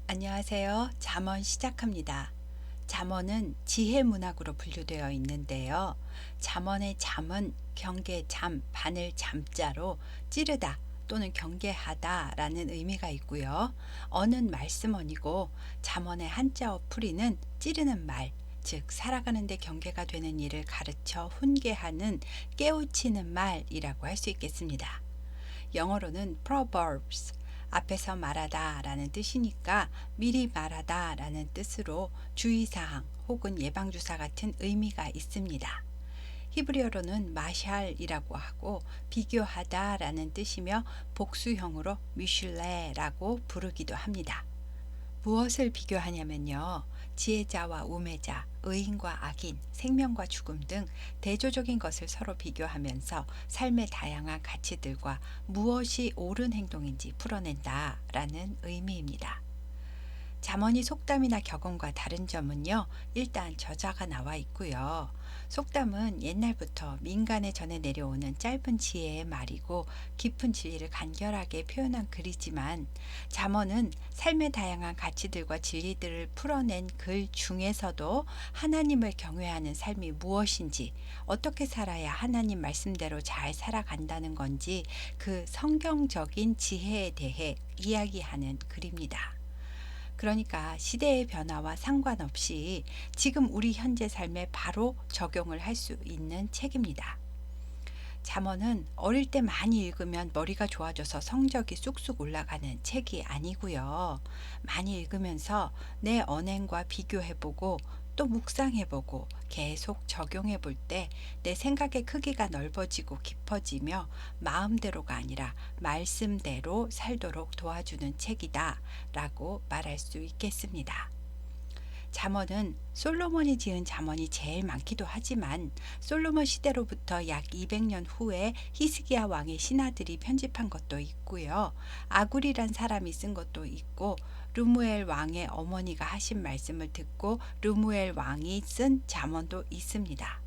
안녕하세요. 잠언 시작합니다. 잠언은 지혜 문학으로 분류되어 있는데요. 잠언의 잠은 경계 잠, 바늘 잠자로 찌르다 또는 경계하다 라는 의미가 있고요. 어는 말씀어이고 잠언의 한자어 풀이는 찌르는 말, 즉 살아가는데 경계가 되는 일을 가르쳐 훈계하는 깨우치는 말이라고 할 수 있겠습니다. 영어로는 proverbs, 앞에서 말하다 라는 뜻이니까 미리 말하다 라는 뜻으로 주의사항 혹은 예방주사 같은 의미가 있습니다. 히브리어로는 마샬이라고 하고 비교하다 라는 뜻이며 복수형으로 미슐레라고 부르기도 합니다. 무엇을 비교하냐면요. 지혜자와 우매자, 의인과 악인, 생명과 죽음 등 대조적인 것을 서로 비교하면서 삶의 다양한 가치들과 무엇이 옳은 행동인지 풀어낸다 라는 의미입니다. 잠언이 속담이나 격언과 다른 점은요. 일단 저자가 나와 있고요. 속담은 옛날부터 민간에 전해 내려오는 짧은 지혜의 말이고 깊은 진리를 간결하게 표현한 글이지만 잠언은 삶의 다양한 가치들과 진리들을 풀어낸 글 중에서도 하나님을 경외하는 삶이 무엇인지, 어떻게 살아야 하나님 말씀대로 잘 살아간다는 건지 그 성경적인 지혜에 대해 이야기하는 글입니다. 그러니까 시대의 변화와 상관없이 지금 우리 현재 삶에 바로 적용을 할 수 있는 책입니다. 잠언은 어릴 때 많이 읽으면 머리가 좋아져서 성적이 쑥쑥 올라가는 책이 아니고요. 많이 읽으면서 내 언행과 비교해보고 또 묵상해보고 계속 적용해볼 때 내 생각의 크기가 넓어지고 깊어지며 마음대로가 아니라 말씀대로 살도록 도와주는 책이다 라고 말할 수 있겠습니다. 잠언은 솔로몬이 지은 잠언이 제일 많기도 하지만 솔로몬 시대로부터 약 200년 후에 히스기야 왕의 신하들이 편집한 것도 있고요. 아굴이란 사람이 쓴 것도 있고 르무엘 왕의 어머니가 하신 말씀을 듣고 르무엘 왕이 쓴 잠언도 있습니다.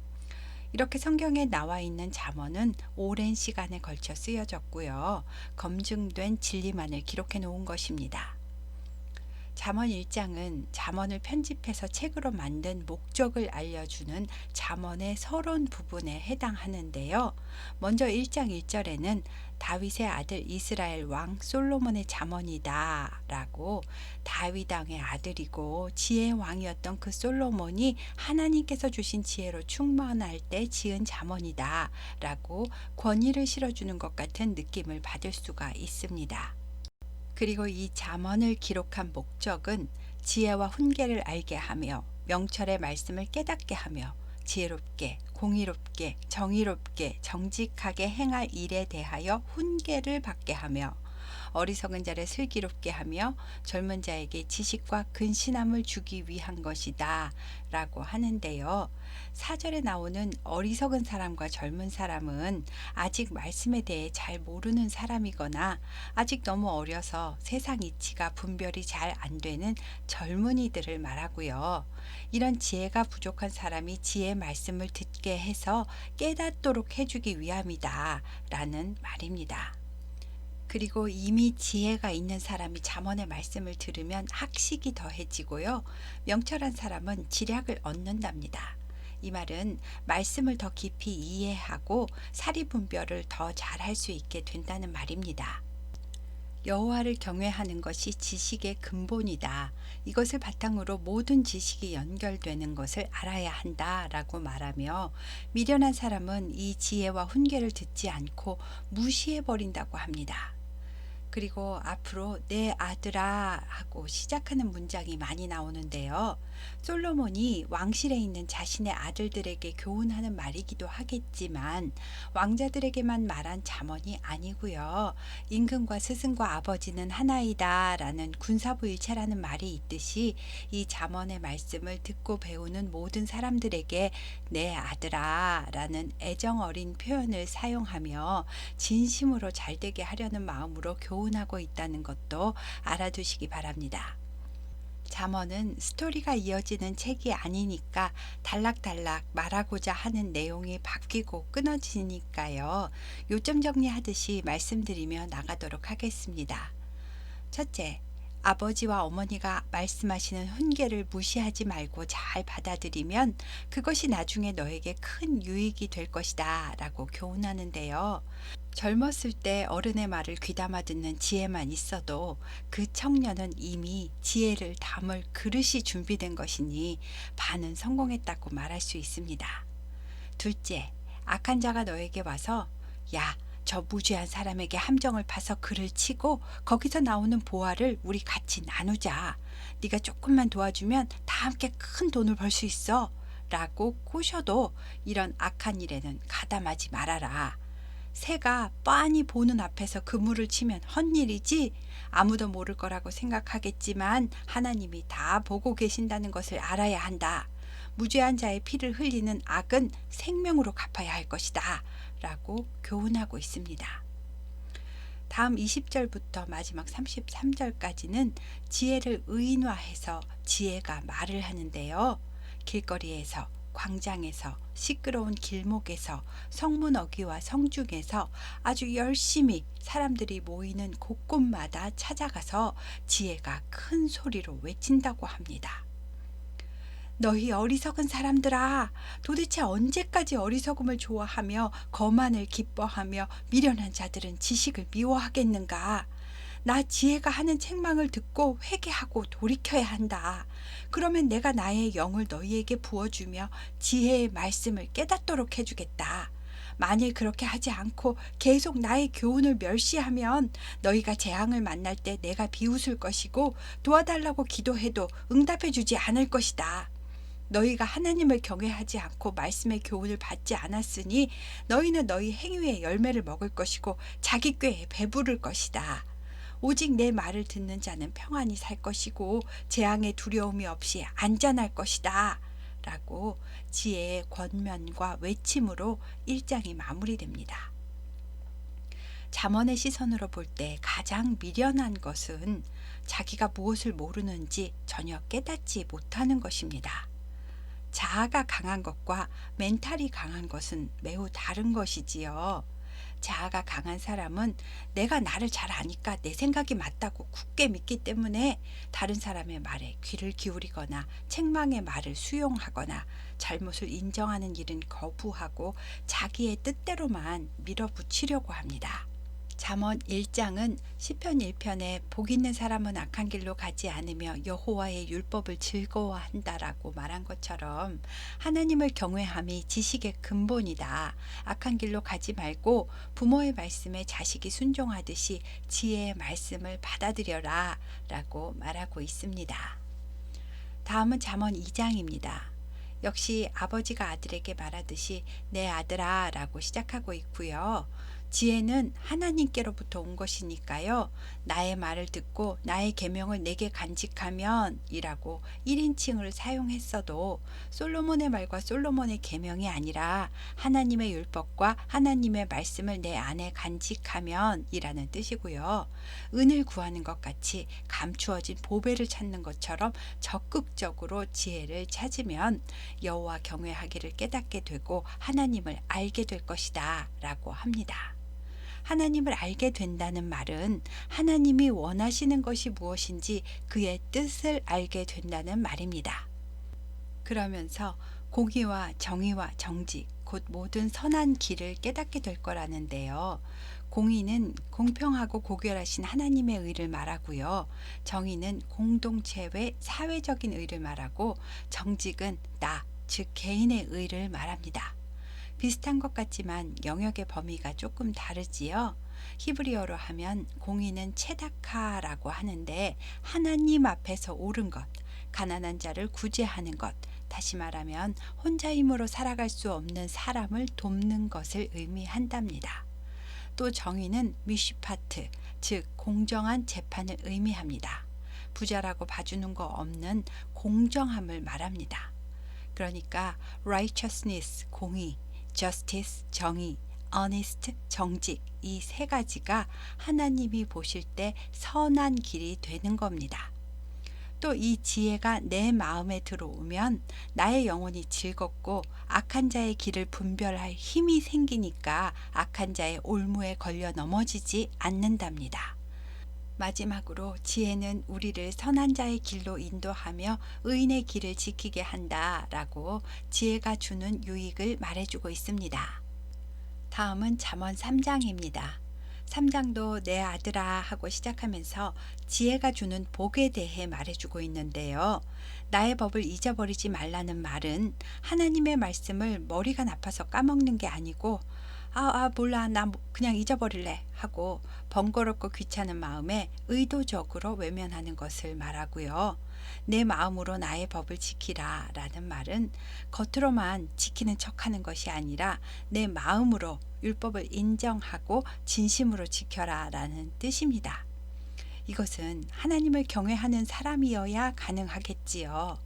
이렇게 성경에 나와 있는 잠언은 오랜 시간에 걸쳐 쓰여졌고요. 검증된 진리만을 기록해 놓은 것입니다. 잠언 1장은 잠언을 편집해서 책으로 만든 목적을 알려주는 잠언의 서론 부분에 해당하는데요. 먼저 1장 1절에는 다윗의 아들 이스라엘 왕 솔로몬의 잠언이다 라고 다윗 왕의 아들이고 지혜의 왕이었던 그 솔로몬이 하나님께서 주신 지혜로 충만할 때 지은 잠언이다 라고 권위를 실어주는 것 같은 느낌을 받을 수가 있습니다. 그리고 이 잠언을 기록한 목적은 지혜와 훈계를 알게 하며 명철의 말씀을 깨닫게 하며 지혜롭게, 공의롭게, 정의롭게, 정직하게 행할 일에 대하여 훈계를 받게 하며 어리석은 자를 슬기롭게 하며 젊은 자에게 지식과 근신함을 주기 위한 것이다 라고 하는데요. 4절에 나오는 어리석은 사람과 젊은 사람은 아직 말씀에 대해 잘 모르는 사람이거나 아직 너무 어려서 세상 이치가 분별이 잘 안 되는 젊은이들을 말하고요. 이런 지혜가 부족한 사람이 지혜의 말씀을 듣게 해서 깨닫도록 해주기 위함이다 라는 말입니다. 그리고 이미 지혜가 있는 사람이 잠언의 말씀을 들으면 학식이 더해지고요. 명철한 사람은 지략을 얻는답니다. 이 말은 말씀을 더 깊이 이해하고 사리분별을 더 잘할 수 있게 된다는 말입니다. 여호와를 경외하는 것이 지식의 근본이다. 이것을 바탕으로 모든 지식이 연결되는 것을 알아야 한다라고 말하며 미련한 사람은 이 지혜와 훈계를 듣지 않고 무시해 버린다고 합니다. 그리고 앞으로 내 아들아 하고 시작하는 문장이 많이 나오는데요. 솔로몬이 왕실에 있는 자신의 아들들에게 교훈하는 말이기도 하겠지만 왕자들에게만 말한 잠언이 아니고요. 임금과 스승과 아버지는 하나이다 라는 군사부일체라는 말이 있듯이 이 잠언의 말씀을 듣고 배우는 모든 사람들에게 내 아들아 라는 애정 어린 표현을 사용하며 진심으로 잘되게 하려는 마음으로 교훈하고 있다는 것도 알아두시기 바랍니다. 잠언은 스토리가 이어지는 책이 아니니까 단락단락 말하고자 하는 내용이 바뀌고 끊어지니까요. 요점 정리하듯이 말씀드리며 나가도록 하겠습니다. 첫째, 아버지와 어머니가 말씀하시는 훈계를 무시하지 말고 잘 받아들이면 그것이 나중에 너에게 큰 유익이 될 것이다 라고 교훈하는데요. 젊었을 때 어른의 말을 귀담아 듣는 지혜만 있어도 그 청년은 이미 지혜를 담을 그릇이 준비된 것이니 반은 성공했다고 말할 수 있습니다. 둘째, 악한 자가 너에게 와서 야, 저 무죄한 사람에게 함정을 파서 그를 치고 거기서 나오는 보화를 우리 같이 나누자. 네가 조금만 도와주면 다 함께 큰 돈을 벌 수 있어. 라고 꼬셔도 이런 악한 일에는 가담하지 말아라. 새가 빤히 보는 앞에서 그물을 치면 헛일이지 아무도 모를 거라고 생각하겠지만 하나님이 다 보고 계신다는 것을 알아야 한다. 무죄한 자의 피를 흘리는 악은 생명으로 갚아야 할 것이다. 라고 교훈하고 있습니다. 다음 20절부터 마지막 33절까지는 지혜를 의인화해서 지혜가 말을 하는데요. 길거리에서, 광장에서, 시끄러운 길목에서, 성문 어귀와 성중에서 아주 열심히 사람들이 모이는 곳곳마다 찾아가서 지혜가 큰 소리로 외친다고 합니다. 너희 어리석은 사람들아, 도대체 언제까지 어리석음을 좋아하며 거만을 기뻐하며 미련한 자들은 지식을 미워하겠는가? 나 지혜가 하는 책망을 듣고 회개하고 돌이켜야 한다. 그러면 내가 나의 영을 너희에게 부어주며 지혜의 말씀을 깨닫도록 해주겠다. 만일 그렇게 하지 않고 계속 나의 교훈을 멸시하면 너희가 재앙을 만날 때 내가 비웃을 것이고 도와달라고 기도해도 응답해주지 않을 것이다. 너희가 하나님을 경외하지 않고 말씀의 교훈을 받지 않았으니 너희는 너희 행위의 열매를 먹을 것이고 자기 꾀에 배부를 것이다. 오직 내 말을 듣는 자는 평안히 살 것이고 재앙의 두려움이 없이 안전할 것이다. 라고 지혜의 권면과 외침으로 1장이 마무리됩니다. 잠언의 시선으로 볼 때 가장 미련한 것은 자기가 무엇을 모르는지 전혀 깨닫지 못하는 것입니다. 자아가 강한 것과 멘탈이 강한 것은 매우 다른 것이지요. 자아가 강한 사람은 내가 나를 잘 아니까 내 생각이 맞다고 굳게 믿기 때문에 다른 사람의 말에 귀를 기울이거나 책망의 말을 수용하거나 잘못을 인정하는 일은 거부하고 자기의 뜻대로만 밀어붙이려고 합니다. 잠언 1장은 시편 1편에 복 있는 사람은 악한 길로 가지 않으며 여호와의 율법을 즐거워한다라고 말한 것처럼 하나님을 경외함이 지식의 근본이다. 악한 길로 가지 말고 부모의 말씀에 자식이 순종하듯이 지혜의 말씀을 받아들여라 라고 말하고 있습니다. 다음은 잠언 2장입니다. 역시 아버지가 아들에게 말하듯이 내 아들아 라고 시작하고 있고요. 지혜는 하나님께로부터 온 것이니까요. 나의 말을 듣고 나의 계명을 내게 간직하면 이라고 1인칭을 사용했어도 솔로몬의 말과 솔로몬의 계명이 아니라 하나님의 율법과 하나님의 말씀을 내 안에 간직하면 이라는 뜻이고요. 은을 구하는 것 같이 감추어진 보배를 찾는 것처럼 적극적으로 지혜를 찾으면 여호와 경외하기를 깨닫게 되고 하나님을 알게 될 것이다 라고 합니다. 하나님을 알게 된다는 말은 하나님이 원하시는 것이 무엇인지 그의 뜻을 알게 된다는 말입니다. 그러면서 공의와 정의와 정직, 곧 모든 선한 길을 깨닫게 될 거라는데요. 공의는 공평하고 고결하신 하나님의 의를 말하고요. 정의는 공동체 외 사회적인 의를 말하고 정직은 나, 즉 개인의 의를 말합니다. 비슷한 것 같지만 영역의 범위가 조금 다르지요. 히브리어로 하면 공의는 체다카라고 하는데 하나님 앞에서 옳은 것, 가난한 자를 구제하는 것, 다시 말하면 혼자 힘으로 살아갈 수 없는 사람을 돕는 것을 의미한답니다. 또 정의는 미슈파트, 즉 공정한 재판을 의미합니다. 부자라고 봐주는 거 없는 공정함을 말합니다. 그러니까 righteousness, 공의, justice, 정의, honest, 정직 이 세 가지가 하나님이 보실 때 선한 길이 되는 겁니다. 또 이 지혜가 내 마음에 들어오면 나의 영혼이 즐겁고 악한 자의 길을 분별할 힘이 생기니까 악한 자의 올무에 걸려 넘어지지 않는답니다. 마지막으로 지혜는 우리를 선한 자의 길로 인도하며 의인의 길을 지키게 한다라고 지혜가 주는 유익을 말해주고 있습니다. 다음은 잠언 3장입니다. 3장도 내 아들아 하고 시작하면서 지혜가 주는 복에 대해 말해주고 있는데요. 나의 법을 잊어버리지 말라는 말은 하나님의 말씀을 머리가 나빠서 까먹는 게 아니고 몰라 나 그냥 잊어버릴래 하고 번거롭고 귀찮은 마음에 의도적으로 외면하는 것을 말하고요. 내 마음으로 나의 법을 지키라 라는 말은 겉으로만 지키는 척하는 것이 아니라 내 마음으로 율법을 인정하고 진심으로 지켜라 라는 뜻입니다. 이것은 하나님을 경외하는 사람이어야 가능하겠지요.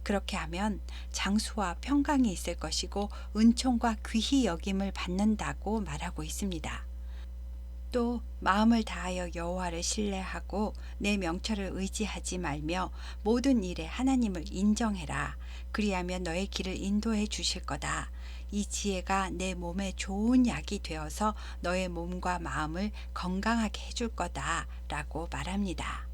그렇게 하면 장수와 평강이 있을 것이고 은총과 귀히 여김을 받는다고 말하고 있습니다. 또 마음을 다하여 여호와를 신뢰하고 내 명철을 의지하지 말며 모든 일에 하나님을 인정해라. 그리하면 너의 길을 인도해 주실 거다. 이 지혜가 내 몸에 좋은 약이 되어서 너의 몸과 마음을 건강하게 해줄 거다 라고 말합니다.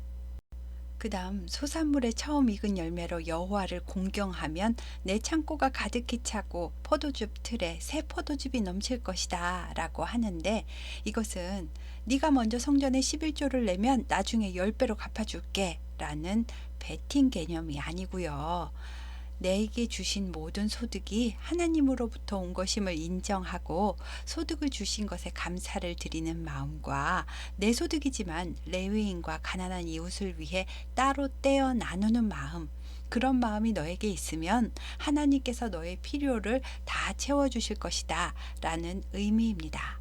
그 다음 소산물의 처음 익은 열매로 여호와를 공경하면 내 창고가 가득히 차고 포도즙 틀에 새 포도즙이 넘칠 것이다 라고 하는데, 이것은 네가 먼저 성전에 11조를 내면 나중에 10배로 갚아줄게 라는 베팅 개념이 아니고요. 내게 주신 모든 소득이 하나님으로부터 온 것임을 인정하고 소득을 주신 것에 감사를 드리는 마음과 내 소득이지만 레위인과 가난한 이웃을 위해 따로 떼어 나누는 마음, 그런 마음이 너에게 있으면 하나님께서 너의 필요를 다 채워주실 것이다 라는 의미입니다.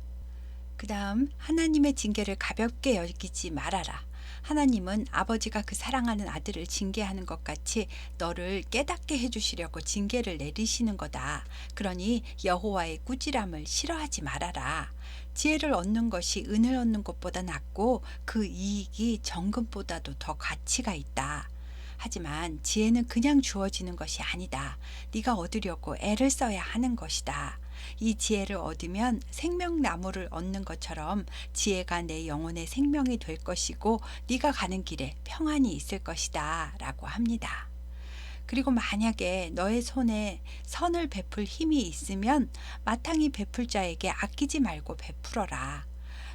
그 다음 하나님의 징계를 가볍게 여기지 말아라. 하나님은 아버지가 그 사랑하는 아들을 징계하는 것 같이 너를 깨닫게 해주시려고 징계를 내리시는 거다. 그러니 여호와의 꾸지람을 싫어하지 말아라. 지혜를 얻는 것이 은을 얻는 것보다 낫고 그 이익이 정금보다도 더 가치가 있다. 하지만 지혜는 그냥 주어지는 것이 아니다. 네가 얻으려고 애를 써야 하는 것이다. 이 지혜를 얻으면 생명나무를 얻는 것처럼 지혜가 내 영혼의 생명이 될 것이고 네가 가는 길에 평안이 있을 것이다 라고 합니다. 그리고 만약에 너의 손에 선을 베풀 힘이 있으면 마땅히 베풀 자에게 아끼지 말고 베풀어라.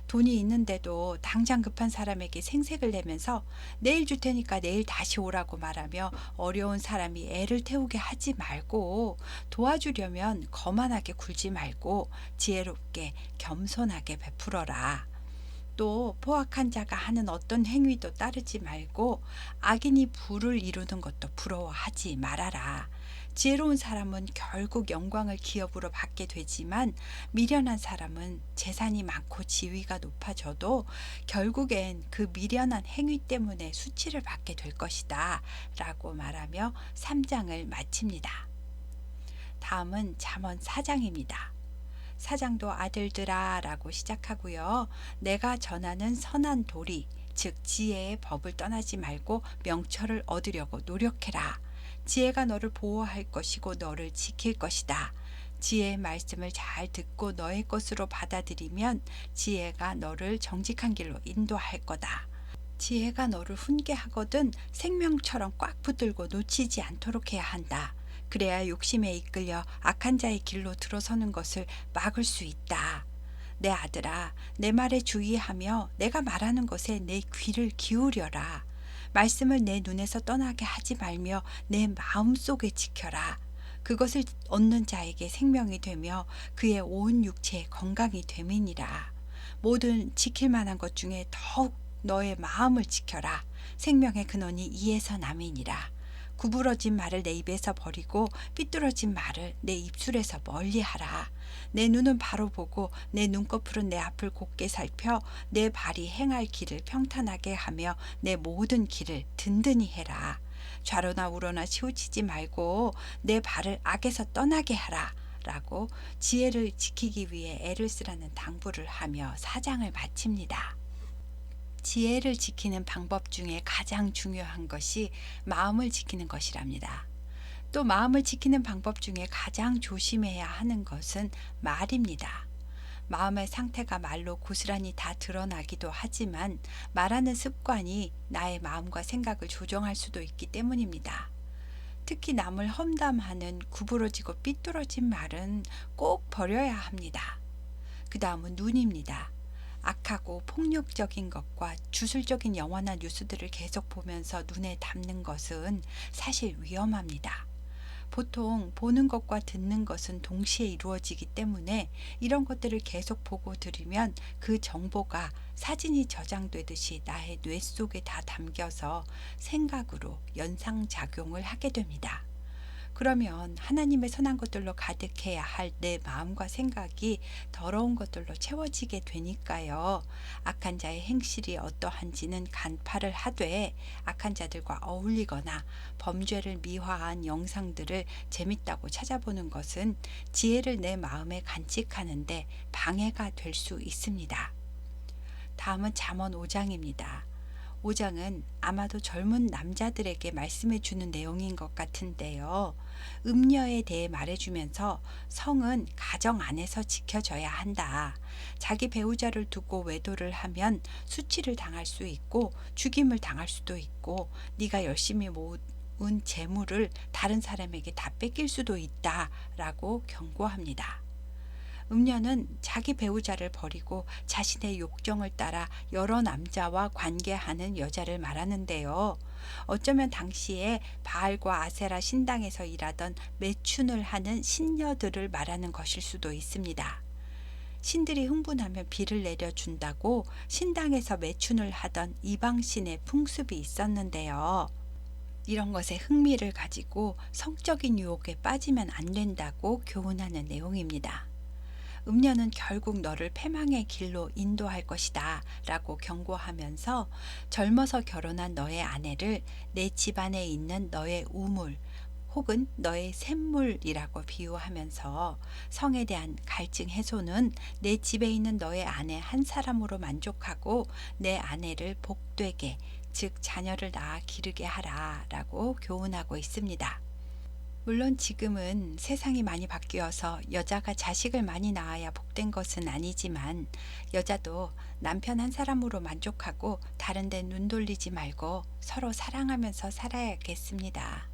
돈이 있는데도 당장 급한 사람에게 생색을 내면서 내일 줄 테니까 내일 다시 오라고 말하며 어려운 사람이 애를 태우게 하지 말고, 도와주려면 거만하게 굴지 말고 지혜롭게 겸손하게 베풀어라. 또 포악한 자가 하는 어떤 행위도 따르지 말고 악인이 부를 이루는 것도 부러워하지 말아라. 지혜로운 사람은 결국 영광을 기업으로 받게 되지만 미련한 사람은 재산이 많고 지위가 높아져도 결국엔 그 미련한 행위 때문에 수치를 받게 될 것이다 라고 말하며 3장을 마칩니다. 다음은 잠언 4장입니다. 4장도 아들들아 라고 시작하고요. 내가 전하는 선한 도리, 즉 지혜의 법을 떠나지 말고 명철을 얻으려고 노력해라. 지혜가 너를 보호할 것이고 너를 지킬 것이다. 지혜의 말씀을 잘 듣고 너의 것으로 받아들이면 지혜가 너를 정직한 길로 인도할 거다. 지혜가 너를 훈계하거든 생명처럼 꽉 붙들고 놓치지 않도록 해야 한다. 그래야 욕심에 이끌려 악한 자의 길로 들어서는 것을 막을 수 있다. 내 아들아, 내 말에 주의하며 내가 말하는 것에 내 귀를 기울여라. 말씀을 내 눈에서 떠나게 하지 말며 내 마음속에 지켜라. 그것을 얻는 자에게 생명이 되며 그의 온 육체에 건강이 됨이니라. 모든 지킬 만한 것 중에 더욱 너의 마음을 지켜라. 생명의 근원이 이에서 남이니라. 구부러진 말을 내 입에서 버리고 삐뚤어진 말을 내 입술에서 멀리하라. 내 눈은 바로 보고 내 눈꺼풀은 내 앞을 곱게 살펴 내 발이 행할 길을 평탄하게 하며 내 모든 길을 든든히 해라. 좌로나 우로나 치우치지 말고 내 발을 악에서 떠나게 하라 라고 지혜를 지키기 위해 애를 쓰라는 당부를 하며 4장을 마칩니다. 지혜를 지키는 방법 중에 가장 중요한 것이 마음을 지키는 것이랍니다. 또 마음을 지키는 방법 중에 가장 조심해야 하는 것은 말입니다. 마음의 상태가 말로 고스란히 다 드러나기도 하지만 말하는 습관이 나의 마음과 생각을 조정할 수도 있기 때문입니다. 특히 남을 험담하는 구부러지고 삐뚤어진 말은 꼭 버려야 합니다. 그 다음은 눈입니다. 악하고 폭력적인 것과 주술적인 영화나 뉴스들을 계속 보면서 눈에 담는 것은 사실 위험합니다. 보통 보는 것과 듣는 것은 동시에 이루어지기 때문에 이런 것들을 계속 보고 들으면 그 정보가 사진이 저장되듯이 나의 뇌 속에 다 담겨서 생각으로 연상작용을 하게 됩니다. 그러면 하나님의 선한 것들로 가득해야 할 내 마음과 생각이 더러운 것들로 채워지게 되니까요. 악한 자의 행실이 어떠한지는 간파를 하되 악한 자들과 어울리거나 범죄를 미화한 영상들을 재밌다고 찾아보는 것은 지혜를 내 마음에 간직하는데 방해가 될 수 있습니다. 다음은 잠언 5장입니다. 5장은 아마도 젊은 남자들에게 말씀해 주는 내용인 것 같은데요. 음녀에 대해 말해주면서 성은 가정 안에서 지켜져야 한다. 자기 배우자를 두고 외도를 하면 수치를 당할 수 있고 죽임을 당할 수도 있고 네가 열심히 모은 재물을 다른 사람에게 다 뺏길 수도 있다라고 경고합니다. 음녀는 자기 배우자를 버리고 자신의 욕정을 따라 여러 남자와 관계하는 여자를 말하는데요. 어쩌면 당시에 바알과 아세라 신당에서 일하던 매춘을 하는 신녀들을 말하는 것일 수도 있습니다. 신들이 흥분하면 비를 내려준다고 신당에서 매춘을 하던 이방신의 풍습이 있었는데요. 이런 것에 흥미를 가지고 성적인 유혹에 빠지면 안 된다고 교훈하는 내용입니다. 음녀는 결국 너를 패망의 길로 인도할 것이다 라고 경고하면서 젊어서 결혼한 너의 아내를 내 집안에 있는 너의 우물 혹은 너의 샘물이라고 비유하면서 성에 대한 갈증 해소는 내 집에 있는 너의 아내 한 사람으로 만족하고 내 아내를 복되게 즉 자녀를 낳아 기르게 하라 라고 교훈하고 있습니다. 물론 지금은 세상이 많이 바뀌어서 여자가 자식을 많이 낳아야 복된 것은 아니지만 여자도 남편 한 사람으로 만족하고 다른 데 눈 돌리지 말고 서로 사랑하면서 살아야겠습니다.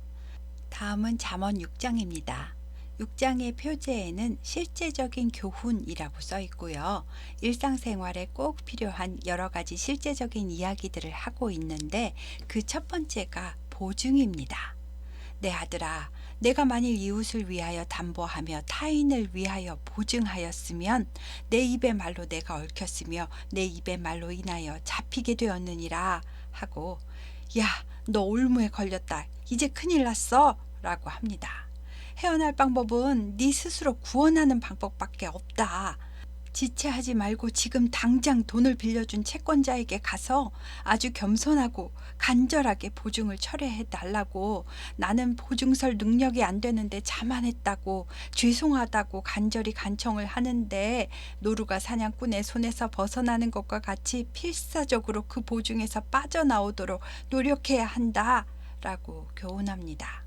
다음은 잠언 6장입니다. 6장의 표제에는 실제적인 교훈이라고 써 있고요. 일상생활에 꼭 필요한 여러 가지 실제적인 이야기들을 하고 있는데 그 첫 번째가 보증입니다. 내 아들아, 내가 만일 이웃을 위하여 담보하며 타인을 위하여 보증하였으면 내 입의 말로 내가 얽혔으며 내 입의 말로 인하여 잡히게 되었느니라 하고 야, 너 올무에 걸렸다. 이제 큰일 났어 라고 합니다. 헤어날 방법은 네 스스로 구원하는 방법밖에 없다. 지체하지 말고 지금 당장 돈을 빌려준 채권자에게 가서 아주 겸손하고 간절하게 보증을 철회해 달라고 나는 보증설 능력이 안 되는데 자만했다고 죄송하다고 간절히 간청을 하는데 노루가 사냥꾼의 손에서 벗어나는 것과 같이 필사적으로 그 보증에서 빠져나오도록 노력해야 한다 라고 교훈합니다.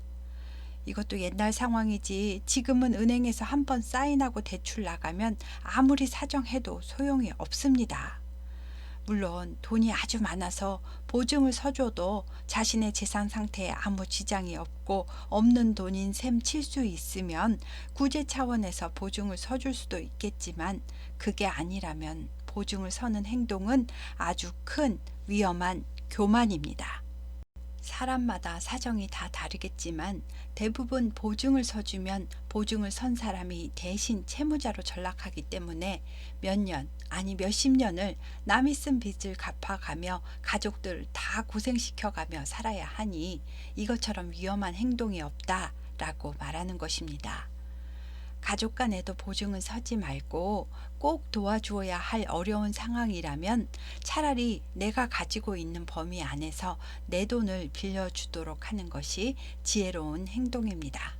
이것도 옛날 상황이지 지금은 은행에서 한번 사인하고 대출 나가면 아무리 사정해도 소용이 없습니다. 물론 돈이 아주 많아서 보증을 서줘도 자신의 재산 상태에 아무 지장이 없고 없는 돈인 셈 칠 수 있으면 구제 차원에서 보증을 서줄 수도 있겠지만 그게 아니라면 보증을 서는 행동은 아주 큰 위험한 교만입니다. 사람마다 사정이 다 다르겠지만 대부분 보증을 서주면 보증을 선 사람이 대신 채무자로 전락하기 때문에 몇 년, 아니 몇십 년을 남이 쓴 빚을 갚아가며 가족들 다 고생시켜가며 살아야 하니 이것처럼 위험한 행동이 없다라고 말하는 것입니다. 가족 간에도 보증은 서지 말고 꼭 도와주어야 할 어려운 상황이라면 차라리 내가 가지고 있는 범위 안에서 내 돈을 빌려주도록 하는 것이 지혜로운 행동입니다.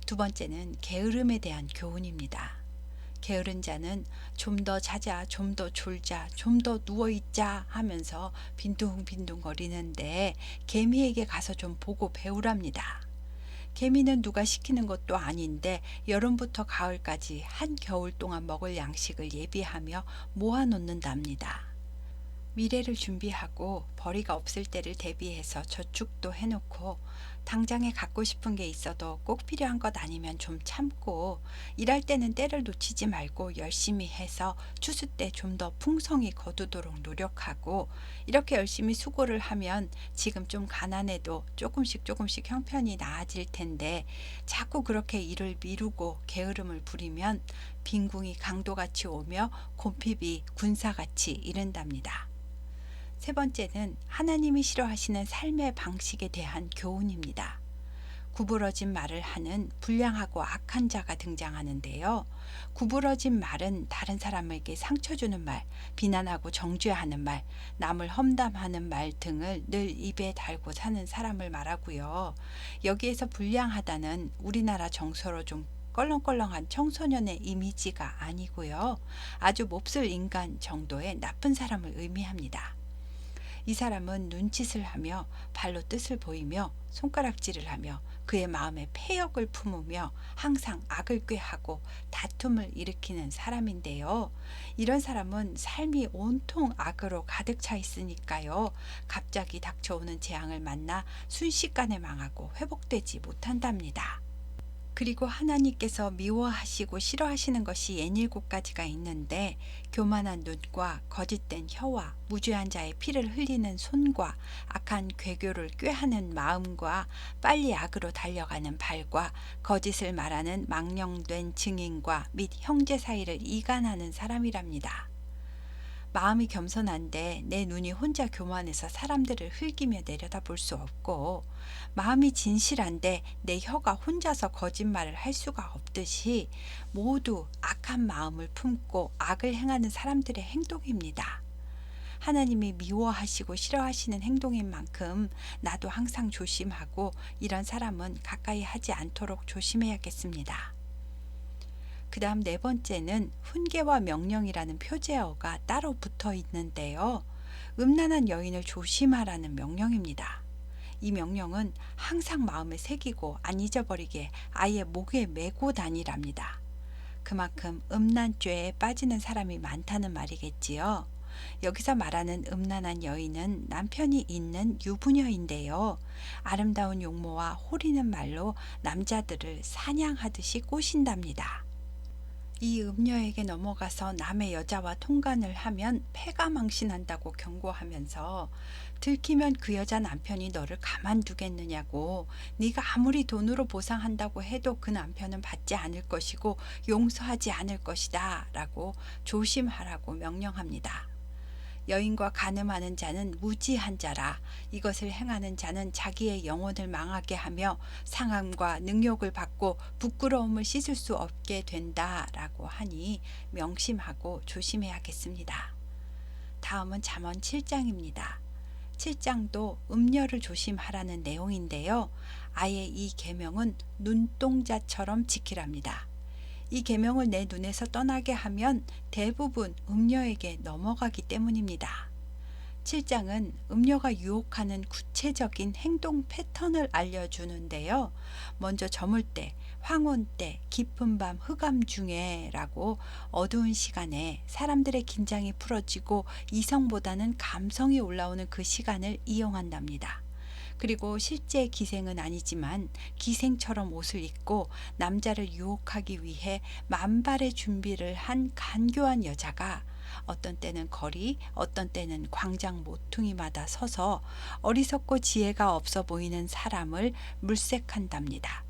두 번째는 게으름에 대한 교훈입니다. 게으른 자는 좀 더 자자, 좀 더 졸자, 좀 더 누워있자 하면서 빈둥빈둥 거리는데 개미에게 가서 좀 보고 배우랍니다. 개미는 누가 시키는 것도 아닌데 여름부터 가을까지 한 겨울 동안 먹을 양식을 예비하며 모아놓는답니다. 미래를 준비하고 벌이가 없을 때를 대비해서 저축도 해놓고 당장에 갖고 싶은 게 있어도 꼭 필요한 것 아니면 좀 참고 일할 때는 때를 놓치지 말고 열심히 해서 추수 때 좀 더 풍성히 거두도록 노력하고 이렇게 열심히 수고를 하면 지금 좀 가난해도 조금씩 형편이 나아질 텐데 자꾸 그렇게 일을 미루고 게으름을 부리면 빈궁이 강도같이 오며 곰핍이 군사같이 이른답니다. 세 번째는 하나님이 싫어하시는 삶의 방식에 대한 교훈입니다. 구부러진 말을 하는 불량하고 악한 자가 등장하는데요. 구부러진 말은 다른 사람에게 상처 주는 말, 비난하고 정죄하는 말, 남을 험담하는 말 등을 늘 입에 달고 사는 사람을 말하고요. 여기에서 불량하다는 우리나라 정서로 좀 껄렁껄렁한 청소년의 이미지가 아니고요. 아주 몹쓸 인간 정도의 나쁜 사람을 의미합니다. 이 사람은 눈짓을 하며 발로 뜻을 보이며 손가락질을 하며 그의 마음에 패역을 품으며 항상 악을 꾀하고 다툼을 일으키는 사람인데요. 이런 사람은 삶이 온통 악으로 가득 차 있으니까요. 갑자기 닥쳐오는 재앙을 만나 순식간에 망하고 회복되지 못한답니다. 그리고 하나님께서 미워하시고 싫어하시는 것이 예닐곱 가지가 있는데 교만한 눈과 거짓된 혀와 무죄한 자의 피를 흘리는 손과 악한 괴교를 꾀하는 마음과 빨리 악으로 달려가는 발과 거짓을 말하는 망령된 증인과 및 형제 사이를 이간하는 사람이랍니다. 마음이 겸손한데 내 눈이 혼자 교만해서 사람들을 흘기며 내려다볼 수 없고 마음이 진실한데 내 혀가 혼자서 거짓말을 할 수가 없듯이 모두 악한 마음을 품고 악을 행하는 사람들의 행동입니다. 하나님이 미워하시고 싫어하시는 행동인 만큼 나도 항상 조심하고 이런 사람은 가까이 하지 않도록 조심해야겠습니다. 그 다음 네 번째는 훈계와 명령이라는 표제어가 따로 붙어 있는데요. 음란한 여인을 조심하라는 명령입니다. 이 명령은 항상 마음에 새기고 안 잊어버리게 아예 목에 메고 다니랍니다. 그만큼 음란죄에 빠지는 사람이 많다는 말이겠지요. 여기서 말하는 음란한 여인은 남편이 있는 유부녀인데요. 아름다운 용모와 호리는 말로 남자들을 사냥하듯이 꼬신답니다. 이 음녀에게 넘어가서 남의 여자와 통간을 하면 패가 망신한다고 경고하면서 들키면 그 여자 남편이 너를 가만두겠느냐고 네가 아무리 돈으로 보상한다고 해도 그 남편은 받지 않을 것이고 용서하지 않을 것이다 라고 조심하라고 명령합니다. 여인과 간음하는 자는 무지한 자라 이것을 행하는 자는 자기의 영혼을 망하게 하며 상함과 능욕을 받고 부끄러움을 씻을 수 없게 된다라고 하니 명심하고 조심해야겠습니다. 다음은 잠언 7장입니다. 7장도 음녀를 조심하라는 내용인데요. 아예 이 계명은 눈동자처럼 지키랍니다. 이 계명을 내 눈에서 떠나게 하면 대부분 음녀에게 넘어가기 때문입니다. 7장은 음녀가 유혹하는 구체적인 행동 패턴을 알려주는데요. 먼저 저물 때, 황혼 때, 깊은 밤 흑암 중에 라고 어두운 시간에 사람들의 긴장이 풀어지고 이성보다는 감성이 올라오는 그 시간을 이용한답니다. 그리고 실제 기생은 아니지만 기생처럼 옷을 입고 남자를 유혹하기 위해 만발의 준비를 한 간교한 여자가 어떤 때는 거리, 어떤 때는 광장 모퉁이마다 서서 어리석고 지혜가 없어 보이는 사람을 물색한답니다.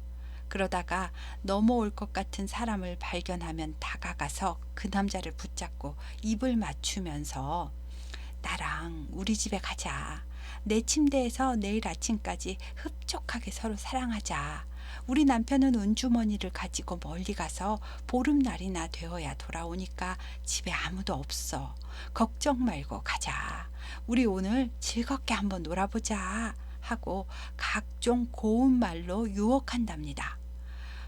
그러다가 넘어올 것 같은 사람을 발견하면 다가가서 그 남자를 붙잡고 입을 맞추면서 나랑 우리 집에 가자. 내 침대에서 내일 아침까지 흡족하게 서로 사랑하자. 우리 남편은 은주머니를 가지고 멀리 가서 보름날이나 되어야 돌아오니까 집에 아무도 없어. 걱정 말고 가자. 우리 오늘 즐겁게 한번 놀아보자. 하고 각종 고운 말로 유혹한답니다.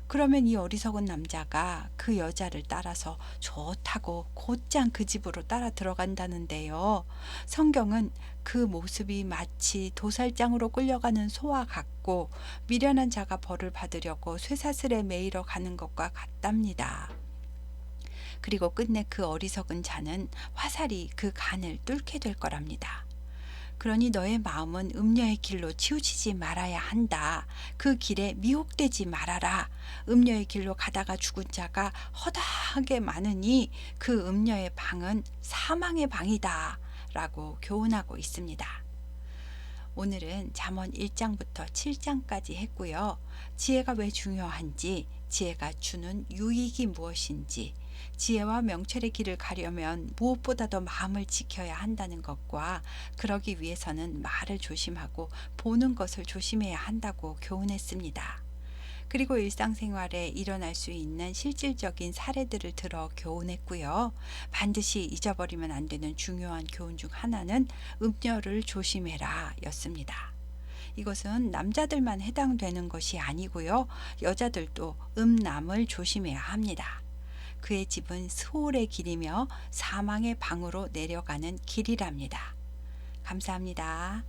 그러면 이 어리석은 남자가 그 여자를 따라서 좋다고 곧장 그 집으로 따라 들어간다는데요. 성경은 그 모습이 마치 도살장으로 끌려가는 소와 같고 미련한 자가 벌을 받으려고 쇠사슬에 매이러 가는 것과 같답니다. 그리고 끝내 그 어리석은 자는 화살이 그 간을 뚫게 될 거랍니다. 그러니 너의 마음은 음녀의 길로 치우치지 말아야 한다. 그 길에 미혹되지 말아라. 음녀의 길로 가다가 죽은 자가 허다하게 많으니 그 음녀의 방은 사망의 방이다. 라고 교훈하고 있습니다. 오늘은 잠언 1장부터 7장까지 했고요. 지혜가 왜 중요한지, 지혜가 주는 유익이 무엇인지, 지혜와 명철의 길을 가려면 무엇보다도 마음을 지켜야 한다는 것과 그러기 위해서는 말을 조심하고 보는 것을 조심해야 한다고 교훈했습니다. 그리고 일상생활에 일어날 수 있는 실질적인 사례들을 들어 교훈했고요. 반드시 잊어버리면 안 되는 중요한 교훈 중 하나는 음녀를 조심해라 였습니다. 이것은 남자들만 해당되는 것이 아니고요. 여자들도 음남을 조심해야 합니다. 그의 집은 스올의 길이며 사망의 방으로 내려가는 길이랍니다. 감사합니다.